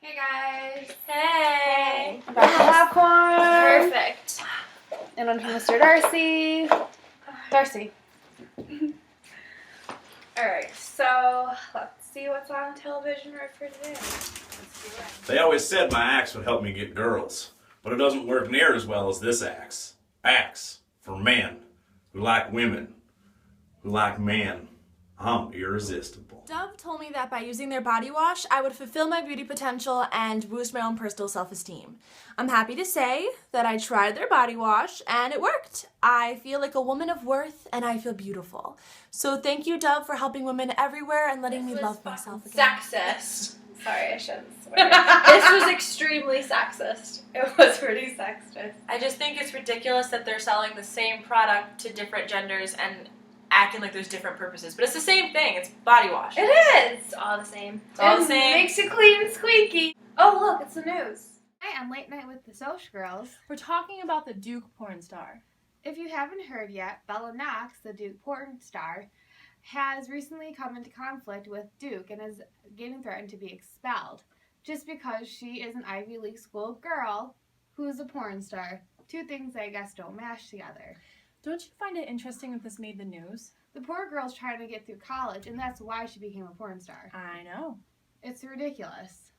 Hey guys. Hey. I got the popcorn. Perfect. And I'm from Mr. Darcy. Darcy. Alright, so let's see what's on television for today. They always said my axe would help me get girls, but it doesn't work near as well as this axe. Axe for men who like women, who like men. I'm irresistible. Dove told me that by using their body wash, I would fulfill my beauty potential and boost my own personal self-esteem. I'm happy to say that I tried their body wash and it worked. I feel like a woman of worth and I feel beautiful. So thank you, Dove, for helping women everywhere and letting me love myself again. Sexist. Sorry, I shouldn't swear. This was extremely sexist. It was pretty sexist. I just think it's ridiculous that they're selling the same product to different genders and acting like there's different purposes. But it's the same thing. It's body wash. It is. It's all the same. It's all the same. Makes you clean and squeaky. Oh, look, it's the news. Hi, on Late Night with the SOC Girls. We're talking about the Duke porn star. If you haven't heard yet, Bella Knox, the Duke porn star, has recently come into conflict with Duke and is getting threatened to be expelled just because she is an Ivy League school girl who's a porn star. Two things I guess don't mash together. Don't you find it interesting that this made the news? The poor girl's trying to get through college, and that's why she became a porn star. I know. It's ridiculous.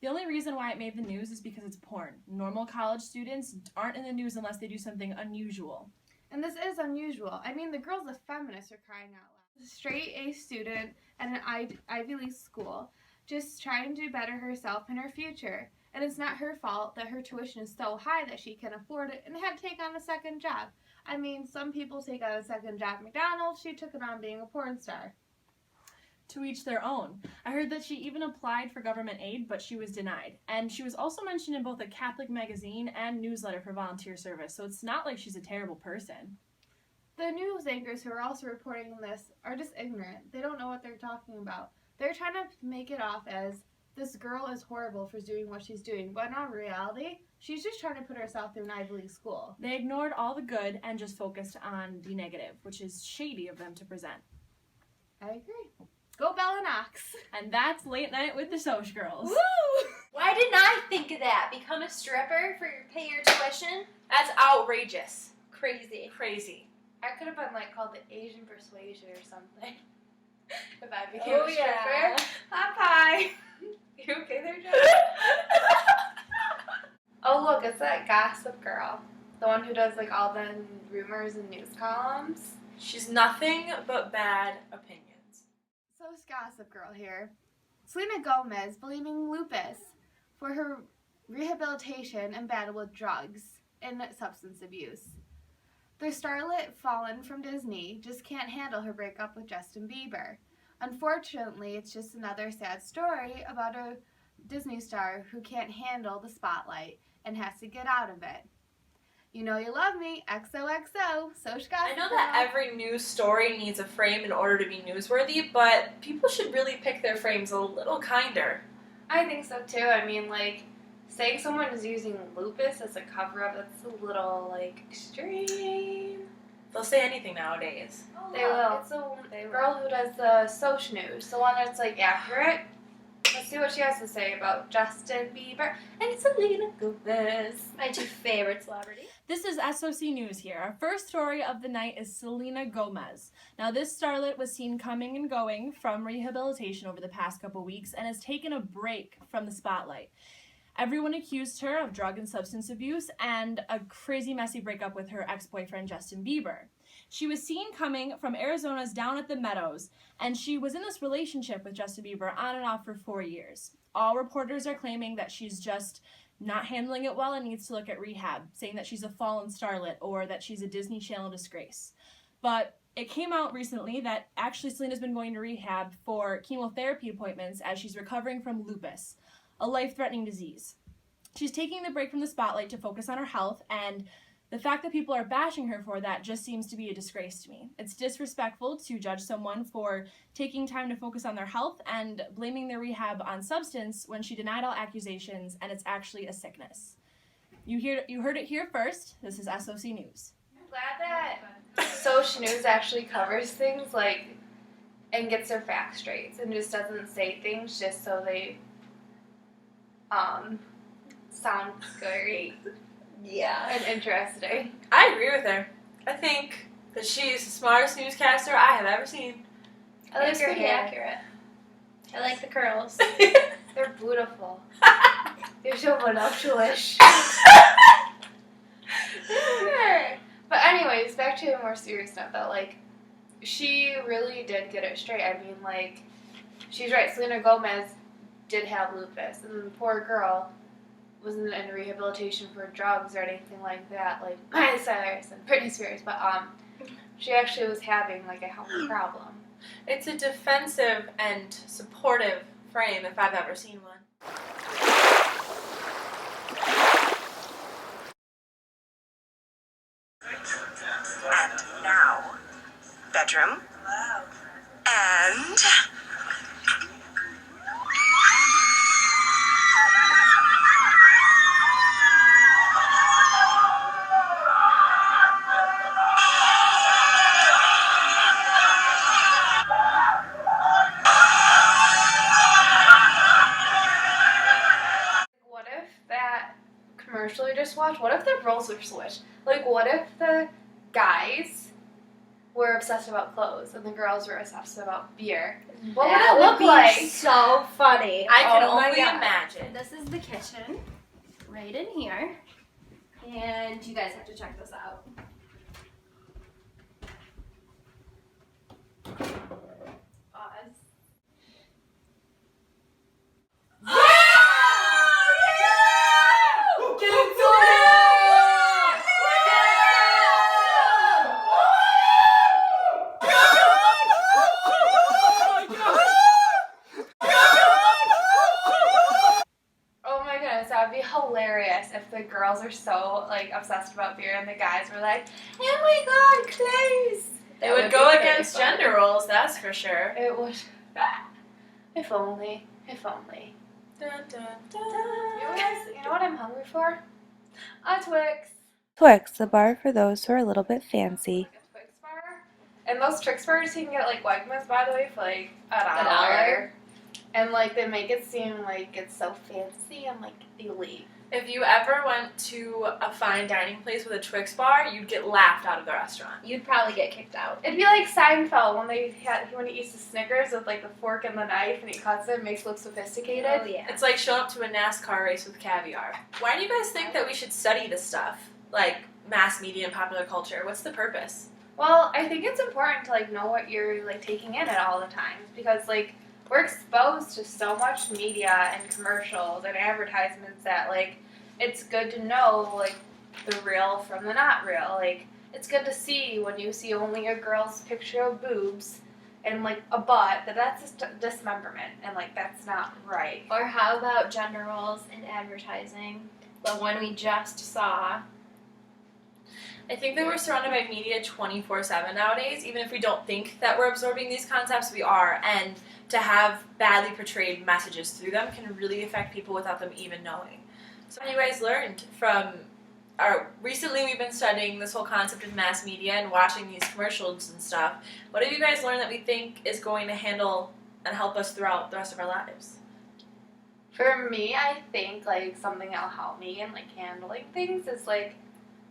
The only reason why it made the news is because it's porn. Normal college students aren't in the news unless they do something unusual. And this is unusual. I mean, the girl's a feminist, for crying out loud. A straight A student at an Ivy League school, just trying to better herself and her future. And it's not her fault that her tuition is so high that she can afford it and had to take on a second job. I mean, some people take on a second job at McDonald's. She took it on being a porn star. To each their own. I heard that she even applied for government aid, but she was denied. And she was also mentioned in both a Catholic magazine and newsletter for volunteer service, so it's not like she's a terrible person. The news anchors who are also reporting this are just ignorant. They don't know what they're talking about. They're trying to make it off as this girl is horrible for doing what she's doing, but in all reality, she's just trying to put herself through an Ivy League school. They ignored all the good and just focused on the negative, which is shady of them to present. I agree. Go Bella Knox. And that's Late Night with the SOC Girls. Woo! Why didn't I think of that? Become a stripper for pay your tuition? That's outrageous. Crazy. Crazy. I could have been called the Asian Persuasion or something. If I became a stripper. Yeah. Hi. You okay there, Joe? Oh look, it's that Gossip Girl. The one who does all the rumors and news columns. She's nothing but bad opinions. So it's Gossip Girl here. Selena Gomez blaming lupus for her rehabilitation and battle with drugs and substance abuse. The starlet fallen from Disney just can't handle her breakup with Justin Bieber. Unfortunately, it's just another sad story about a Disney star who can't handle the spotlight and has to get out of it. You know you love me, XOXO, SOC Gossip I know that Girl. every news story needs a frame in order to be newsworthy, but people should really pick their frames a little kinder. I think so too. I mean, saying someone is using lupus as a cover-up, that's a little, extreme. They'll say anything nowadays. Oh, they will. It's the girl who does the SOC News, the one that's, accurate. Let's see what she has to say about Justin Bieber and Selena Gomez. My two favorite celebrities. This is SOC News here. Our first story of the night is Selena Gomez. Now, this starlet was seen coming and going from rehabilitation over the past couple weeks and has taken a break from the spotlight. Everyone accused her of drug and substance abuse and a crazy messy breakup with her ex-boyfriend Justin Bieber. She was seen coming from Arizona's Down at the Meadows, and she was in this relationship with Justin Bieber on and off for 4 years. All reporters are claiming that she's just not handling it well and needs to look at rehab, saying that she's a fallen starlet or that she's a Disney Channel disgrace. But it came out recently that actually Selena's been going to rehab for chemotherapy appointments as she's recovering from lupus, a life-threatening disease. She's taking the break from the spotlight to focus on her health, and the fact that people are bashing her for that just seems to be a disgrace to me. It's disrespectful to judge someone for taking time to focus on their health and blaming their rehab on substance when she denied all accusations and it's actually a sickness. You heard it here first. This is SOC News. I'm glad that SOC News actually covers things and gets their facts straight and just doesn't say things just so they sound great Yeah. and interesting. I agree with her. I think that she's the smartest newscaster I have ever seen. I like It's her pretty hair. accurate. I like the curls. They're beautiful. They're so voluptuous. But anyways, back to a more serious note though, like, she really did get it straight. I mean, like, she's right, Selena Gomez did have lupus, and the poor girl wasn't in rehabilitation for drugs or anything like that, like Miley Cyrus and Britney Spears, but she actually was having, like, a health problem. It's a defensive and supportive frame if I've ever seen one. And now, bedroom. And... What if that commercial you just watched, what if the roles were switched? Like, what if the guys were obsessed about clothes and the girls were obsessed about beer? What That would it look like? So funny. I can Oh my only God. imagine. This is the kitchen, right in here, and you guys have to check this out. Pause. Oh my goodness, that would be hilarious if the girls are so, like, obsessed about beer and the guys were like, oh my god, clothes! They That would be go pretty against funny. gender roles, that's for sure. It would. If only. If only. Dun, dun, dun. You know what I'm hungry for? A Twix. Twix, the bar for those who are a little bit fancy. Like a Twix bar. And those Twix bars you can get like Wegmans, by the way, for like $1. $1. And like they make it seem like it's so fancy and like elite. If you ever went to a fine dining place with a Twix bar, you'd get laughed out of the restaurant. You'd probably get kicked out. It'd be like Seinfeld when he eats the Snickers with like the fork and the knife and he cuts it and makes it look sophisticated. Oh yeah. It's like showing up to a NASCAR race with caviar. Why do you guys think that we should study this stuff? Like mass media and popular culture? What's the purpose? Well, I think it's important to like know what you're like taking in at all the times because like we're exposed to so much media and commercials and advertisements that like it's good to know like the real from the not real. Like it's good to see when you see only a girl's picture of boobs and like a butt that's just dismemberment and like that's not right. Or how about gender roles in advertising? The one we just saw. I think that we're surrounded by media 24/7 nowadays. Even if we don't think that we're absorbing these concepts, we are. And to have badly portrayed messages through them can really affect people without them even knowing. So what have you guys learned from recently we've been studying this whole concept of mass media and watching these commercials and stuff. What have you guys learned that we think is going to handle and help us throughout the rest of our lives? For me, I think like something that'll help me in like handling things is like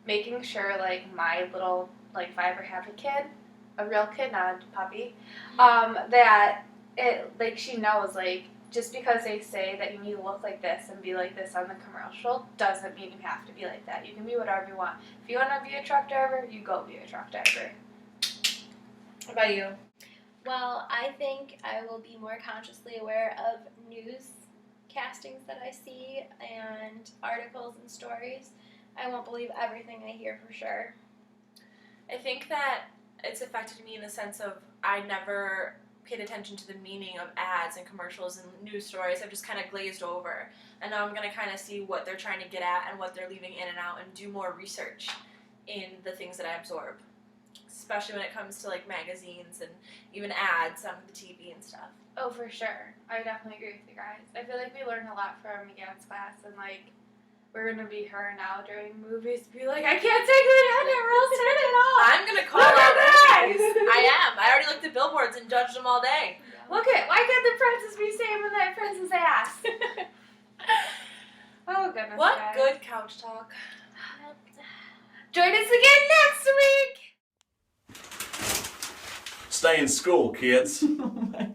making sure like my little like if I ever have a kid, a real kid, not a puppy, that it like she knows like just because they say that you need to look like this and be like this on the commercial doesn't mean you have to be like that. You can be whatever you want. If you want to be a truck driver, you go be a truck driver. What about you? Well, I think I will be more consciously aware of news castings that I see and articles and stories. I won't believe everything I hear for sure. I think that it's affected me in the sense of I never paid attention to the meaning of ads and commercials and news stories. I've just kind of glazed over. And now I'm going to kind of see what they're trying to get at and what they're leaving in and out and do more research in the things that I absorb. Especially when it comes to like magazines and even ads on the TV and stuff. Oh, for sure. I definitely agree with you guys. I feel like we learned a lot from Mcgann's class and like we're gonna be her now during movies. Be like, I can't take the gender roles, turn it off. I'm going to call Look out at that! movies. I am. I already looked at billboards and judged them all day. Look at why can't the princess be saving that princess ass? couch talk. Join us again next week! Stay in school, kids. Oh my